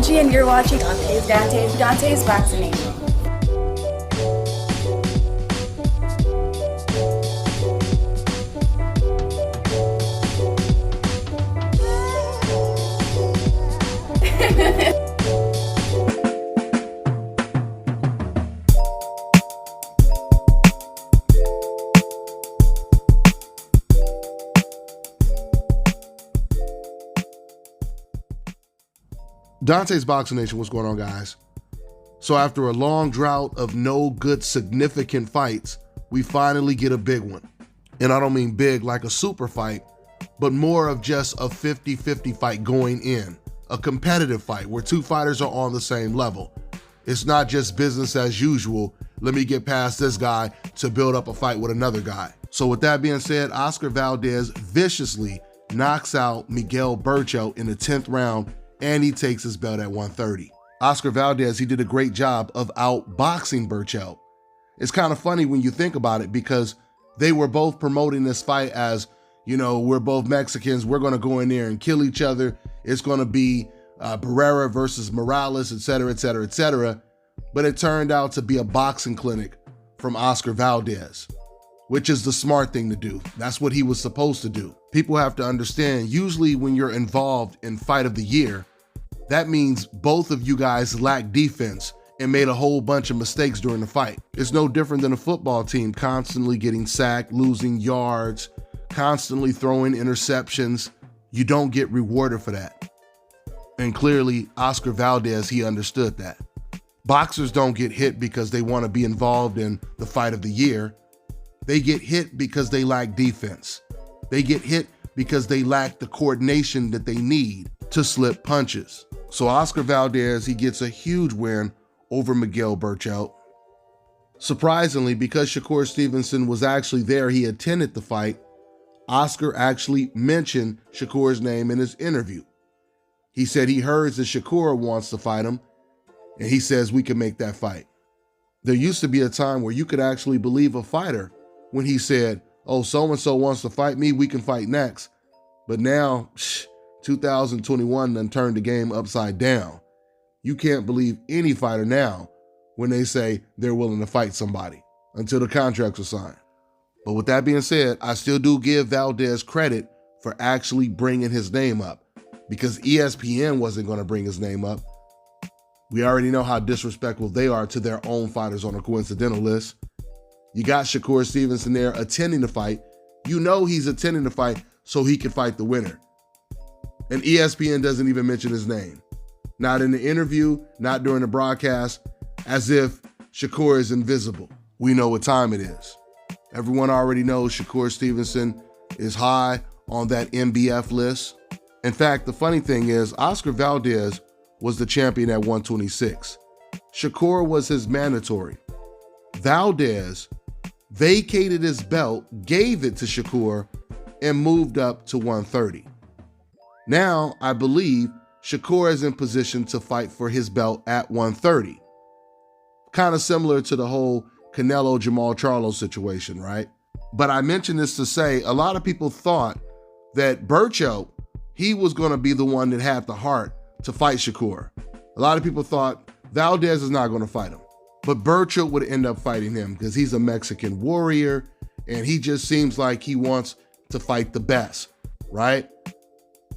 Angie, and you're watching Dante's Vaccination. Dante's Boxing Nation, what's going on, guys? So after a long drought of no good significant fights, we finally get a big one. And I don't mean big like a super fight, but more of just a 50-50 fight going in, a competitive fight where two fighters are on the same level. It's not just business as usual, let me get past this guy to build up a fight with another guy. So with that being said, Oscar Valdez viciously knocks out Miguel Berchelt in the 10th round, and he takes his belt at 130. Oscar Valdez, he did a great job of outboxing Berchelt. It's kind of funny when you think about it because they were both promoting this fight as, you know, we're both Mexicans, we're gonna go in there and kill each other. It's gonna be Barrera versus Morales, et cetera, et cetera, et cetera. But it turned out to be a boxing clinic from Oscar Valdez, which is the smart thing to do. That's what he was supposed to do. People have to understand, usually when you're involved in fight of the year, that means both of you guys lack defense and made a whole bunch of mistakes during the fight. It's no different than a football team constantly getting sacked, losing yards, constantly throwing interceptions. You don't get rewarded for that. And clearly, Oscar Valdez, he understood that. Boxers don't get hit because they want to be involved in the fight of the year. They get hit because they lack defense. They get hit because they lack the coordination that they need to slip punches. So Oscar Valdez, he gets a huge win over Miguel Berchelt. Surprisingly, because Shakur Stevenson was actually there, he attended the fight, Oscar actually mentioned Shakur's name in his interview. He said he heard that Shakur wants to fight him, and he says we can make that fight. There used to be a time where you could actually believe a fighter when he said, oh, so-and-so wants to fight me, we can fight next. But now, 2021 done turned the game upside down. You can't believe any fighter now when they say they're willing to fight somebody until the contracts are signed. But with that being said, I still do give Valdez credit for actually bringing his name up because ESPN wasn't going to bring his name up. We already know how disrespectful they are to their own fighters on a coincidental list. You got Shakur Stevenson there attending the fight. You know he's attending the fight so he can fight the winner. And ESPN doesn't even mention his name. Not in the interview, not during the broadcast, as if Shakur is invisible. We know what time it is. Everyone already knows Shakur Stevenson is high on that MBF list. In fact, the funny thing is Oscar Valdez was the champion at 126. Shakur was his mandatory. Valdez vacated his belt, gave it to Shakur, and moved up to 130. Now, I believe Shakur is in position to fight for his belt at 130. Kind of similar to the whole Canelo-Jamal Charlo situation, right? But I mention this to say a lot of people thought that Berchelt, he was going to be the one that had the heart to fight Shakur. A lot of people thought Valdez is not going to fight him, but Berchelt would end up fighting him because he's a Mexican warrior and he just seems like he wants to fight the best, right?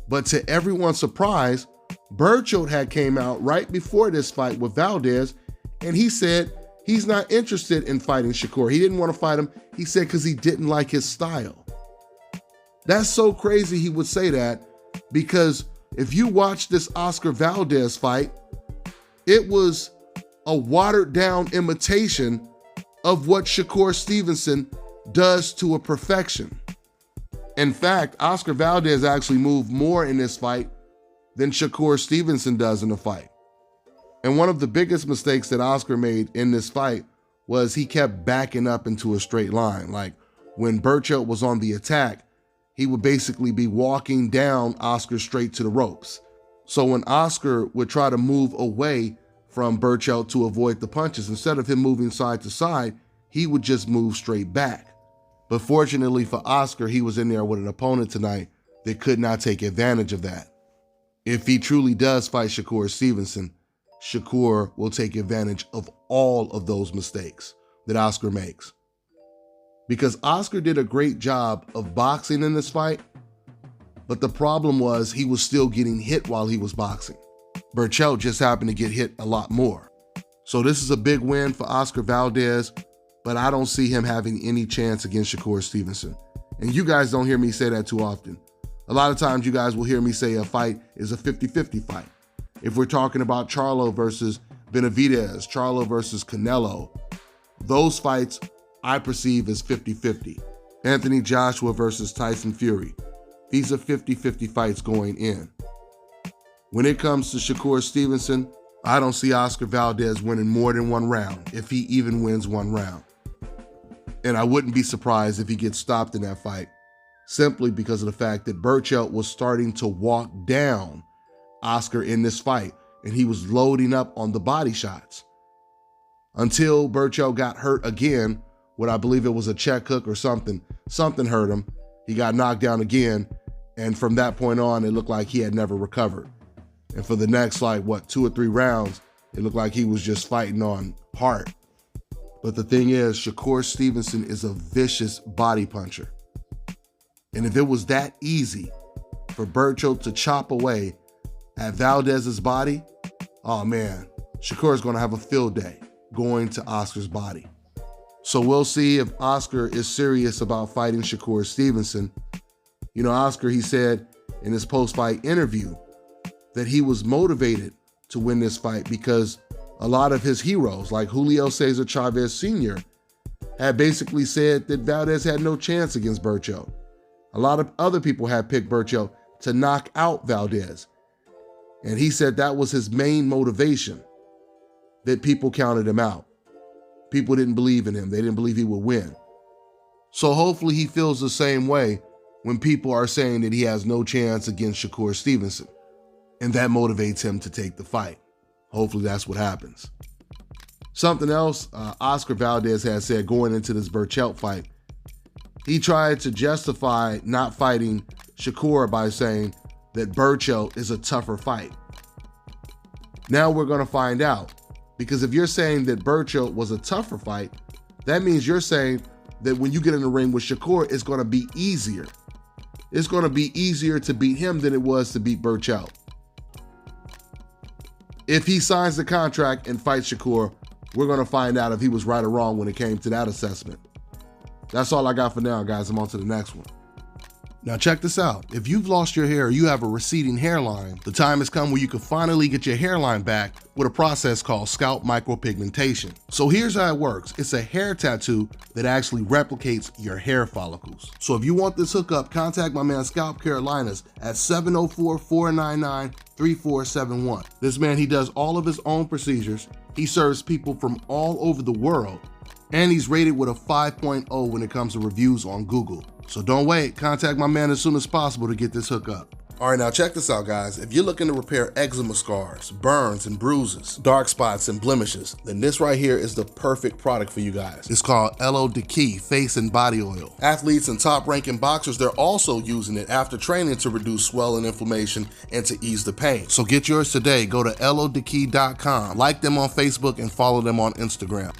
But to everyone's surprise, Berchelt had came out right before this fight with Valdez, and he said he's not interested in fighting Shakur. He didn't want to fight him, he said, because he didn't like his style. That's so crazy he would say that, because if you watch this Oscar Valdez fight, it was a watered down imitation of what Shakur Stevenson does to a perfection. In fact, Oscar Valdez actually moved more in this fight than Shakur Stevenson does in the fight. And one of the biggest mistakes that Oscar made in this fight was he kept backing up into a straight line. Like when Berchelt was on the attack, he would basically be walking down Oscar straight to the ropes. So when Oscar would try to move away from Berchelt to avoid the punches, instead of him moving side to side, he would just move straight back. But fortunately for Oscar, he was in there with an opponent tonight that could not take advantage of that. If he truly does fight Shakur Stevenson, Shakur will take advantage of all of those mistakes that Oscar makes. Because Oscar did a great job of boxing in this fight, but the problem was he was still getting hit while he was boxing. Berchelt just happened to get hit a lot more. So this is a big win for Oscar Valdez, but I don't see him having any chance against Shakur Stevenson. And you guys don't hear me say that too often. A lot of times you guys will hear me say a fight is a 50-50 fight. If we're talking about Charlo versus Benavidez, Charlo versus Canelo, those fights I perceive as 50-50. Anthony Joshua versus Tyson Fury. These are 50-50 fights going in. When it comes to Shakur Stevenson, I don't see Oscar Valdez winning more than one round, if he even wins one round. And I wouldn't be surprised if he gets stopped in that fight, simply because of the fact that Berchelt was starting to walk down Oscar in this fight, and he was loading up on the body shots. Until Berchelt got hurt again, what I believe it was a check hook or something. Something hurt him. He got knocked down again, and from that point on, it looked like he had never recovered. And for the next, 2 or 3 rounds, it looked like he was just fighting on heart. But the thing is, Shakur Stevenson is a vicious body puncher. And if it was that easy for Berchelt to chop away at Valdez's body, oh man, Shakur is going to have a field day going to Oscar's body. So we'll see if Oscar is serious about fighting Shakur Stevenson. You know, Oscar, he said in his post-fight interview that he was motivated to win this fight because a lot of his heroes, like Julio Cesar Chavez Sr., had basically said that Valdez had no chance against Berchelt. A lot of other people had picked Berchelt to knock out Valdez. And he said that was his main motivation, that people counted him out. People didn't believe in him. They didn't believe he would win. So hopefully he feels the same way when people are saying that he has no chance against Shakur Stevenson. And that motivates him to take the fight. Hopefully that's what happens. Something else Oscar Valdez has said going into this Berchelt fight, he tried to justify not fighting Shakur by saying that Berchelt is a tougher fight. Now we're going to find out. Because if you're saying that Berchelt was a tougher fight, that means you're saying that when you get in the ring with Shakur, it's going to be easier. It's going to be easier to beat him than it was to beat Berchelt. If he signs the contract and fights Shakur, we're going to find out if he was right or wrong when it came to that assessment. That's all I got for now, guys. I'm on to the next one. Now check this out. If you've lost your hair or you have a receding hairline, the time has come where you can finally get your hairline back with a process called scalp micropigmentation. So here's how it works. It's a hair tattoo that actually replicates your hair follicles. So if you want this hookup, contact my man Scalp Carolinas at 704-499-3471. This man, he does all of his own procedures. He serves people from all over the world, and he's rated with a 5.0 when it comes to reviews on Google. So don't wait, contact my man as soon as possible to get this hookup. All right, now check this out, guys. If you're looking to repair eczema scars, burns and bruises, dark spots and blemishes, then this right here is the perfect product for you guys. It's called Elo Deki Face and Body Oil. Athletes and top-ranking boxers, they're also using it after training to reduce swelling, inflammation, and to ease the pain. So get yours today. Go to elodeki.com, like them on Facebook, and follow them on Instagram.